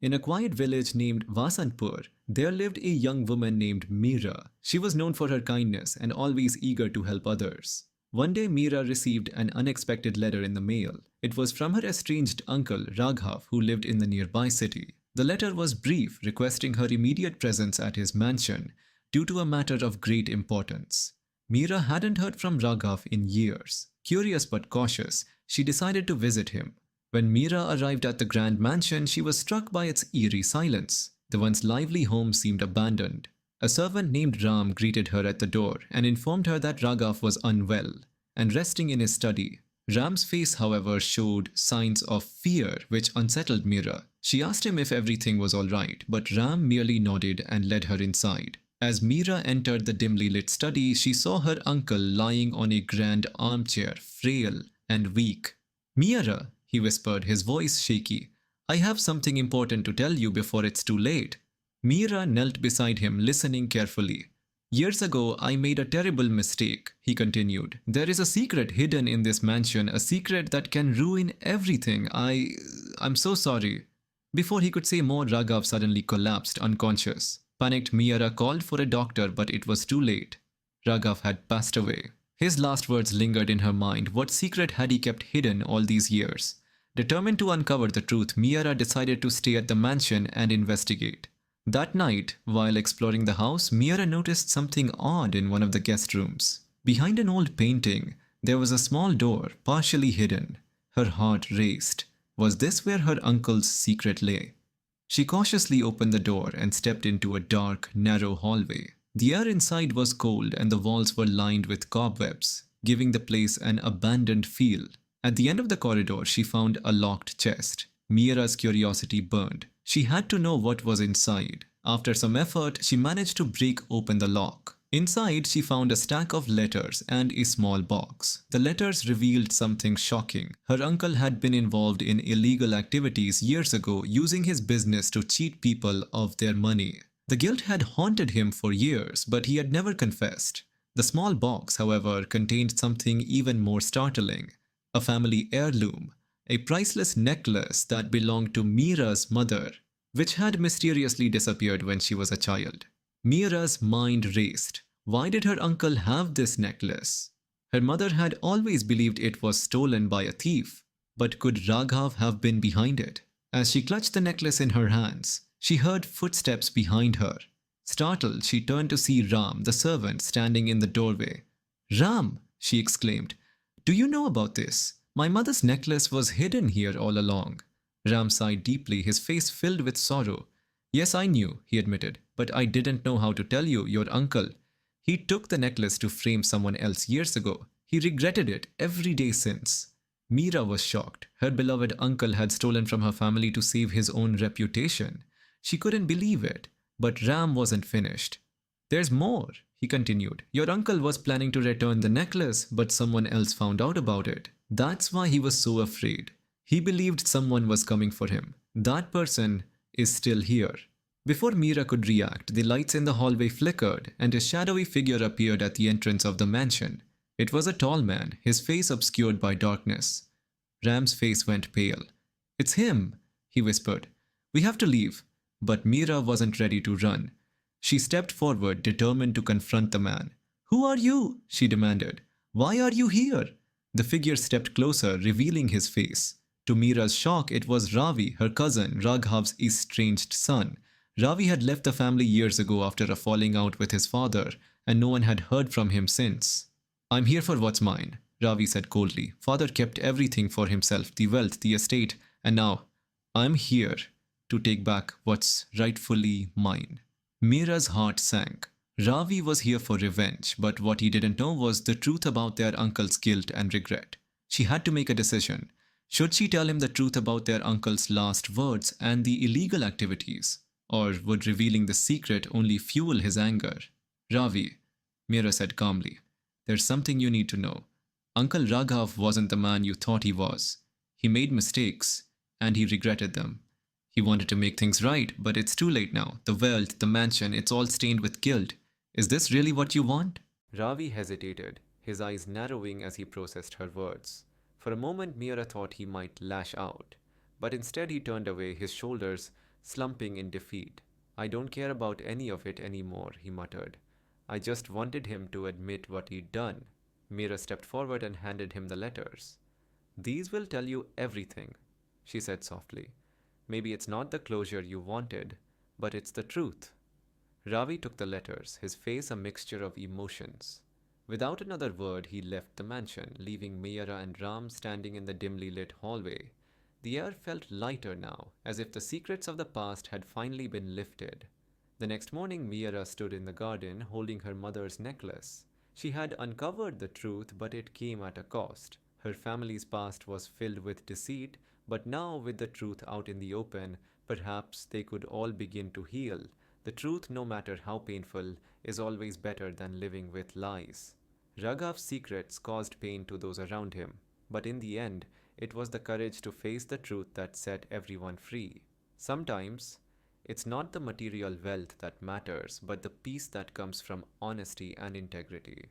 In a quiet village named Vasantpur, there lived a young woman named Meera. She was known for her kindness and always eager to help others. One day, Meera received an unexpected letter in the mail. It was from her estranged uncle, Raghav, who lived in the nearby city. The letter was brief, requesting her immediate presence at his mansion due to a matter of great importance. Meera hadn't heard from Raghav in years. Curious but cautious, she decided to visit him. When Meera arrived at the grand mansion, she was struck by its eerie silence. The once lively home seemed abandoned. A servant named Ram greeted her at the door and informed her that Raghav was unwell and resting in his study. Ram's face, however, showed signs of fear which unsettled Meera. She asked him if everything was all right, but Ram merely nodded and led her inside. As Meera entered the dimly lit study, she saw her uncle lying on a grand armchair, frail and weak. Meera, he whispered, his voice shaky. I have something important to tell you before it's too late. Meera knelt beside him, listening carefully. Years ago, I made a terrible mistake, he continued. There is a secret hidden in this mansion, a secret that can ruin everything. I'm so sorry. Before he could say more, Raghav suddenly collapsed, unconscious. Panicked, Meera called for a doctor, but it was too late. Raghav had passed away. His last words lingered in her mind. What secret had he kept hidden all these years? Determined to uncover the truth, Meera decided to stay at the mansion and investigate. That night, while exploring the house, Meera noticed something odd in one of the guest rooms. Behind an old painting, there was a small door, partially hidden. Her heart raced. Was this where her uncle's secret lay? She cautiously opened the door and stepped into a dark, narrow hallway. The air inside was cold and the walls were lined with cobwebs, giving the place an abandoned feel. At the end of the corridor, she found a locked chest. Meera's curiosity burned. She had to know what was inside. After some effort, she managed to break open the lock. Inside, she found a stack of letters and a small box. The letters revealed something shocking. Her uncle had been involved in illegal activities years ago, using his business to cheat people of their money. The guilt had haunted him for years, but he had never confessed. The small box, however, contained something even more startling. A family heirloom, a priceless necklace that belonged to Meera's mother, which had mysteriously disappeared when she was a child. Meera's mind raced. Why did her uncle have this necklace? Her mother had always believed it was stolen by a thief, but could Raghav have been behind it? As she clutched the necklace in her hands, she heard footsteps behind her. Startled, she turned to see Ram, the servant, standing in the doorway. Ram, she exclaimed, do you know about this? My mother's necklace was hidden here all along. Ram sighed deeply, his face filled with sorrow. Yes, I knew, he admitted, but I didn't know how to tell you, your uncle. He took the necklace to frame someone else years ago. He regretted it every day since. Meera was shocked. Her beloved uncle had stolen from her family to save his own reputation. She couldn't believe it, but Ram wasn't finished. There's more, he continued. Your uncle was planning to return the necklace, but someone else found out about it. That's why he was so afraid. He believed someone was coming for him. That person is still here. Before Meera could react, the lights in the hallway flickered and a shadowy figure appeared at the entrance of the mansion. It was a tall man, his face obscured by darkness. Ram's face went pale. It's him, he whispered. We have to leave. But Meera wasn't ready to run. She stepped forward, determined to confront the man. Who are you? She demanded. Why are you here? The figure stepped closer, revealing his face. To Meera's shock, it was Ravi, her cousin, Raghav's estranged son. Ravi had left the family years ago after a falling out with his father, and no one had heard from him since. I'm here for what's mine, Ravi said coldly. Father kept everything for himself, the wealth, the estate, and now I'm here to take back what's rightfully mine. Meera's heart sank. Ravi was here for revenge, but what he didn't know was the truth about their uncle's guilt and regret. She had to make a decision. Should she tell him the truth about their uncle's last words and the illegal activities? Or would revealing the secret only fuel his anger? Ravi, Meera said calmly, there's something you need to know. Uncle Raghav wasn't the man you thought he was. He made mistakes, and he regretted them. He wanted to make things right, but it's too late now. The wealth, the mansion, it's all stained with guilt. Is this really what you want? Ravi hesitated, his eyes narrowing as he processed her words. For a moment, Meera thought he might lash out, but instead he turned away, his shoulders slumping in defeat. I don't care about any of it anymore, he muttered. I just wanted him to admit what he'd done. Meera stepped forward and handed him the letters. These will tell you everything, she said softly. Maybe it's not the closure you wanted, but it's the truth. Ravi took the letters, his face a mixture of emotions. Without another word, he left the mansion, leaving Meera and Ram standing in the dimly lit hallway. The air felt lighter now, as if the secrets of the past had finally been lifted. The next morning, Meera stood in the garden holding her mother's necklace. She had uncovered the truth, but it came at a cost. Her family's past was filled with deceit, but now, with the truth out in the open, perhaps they could all begin to heal. The truth, no matter how painful, is always better than living with lies. Raghav's secrets caused pain to those around him, but in the end, it was the courage to face the truth that set everyone free. Sometimes, it's not the material wealth that matters, but the peace that comes from honesty and integrity.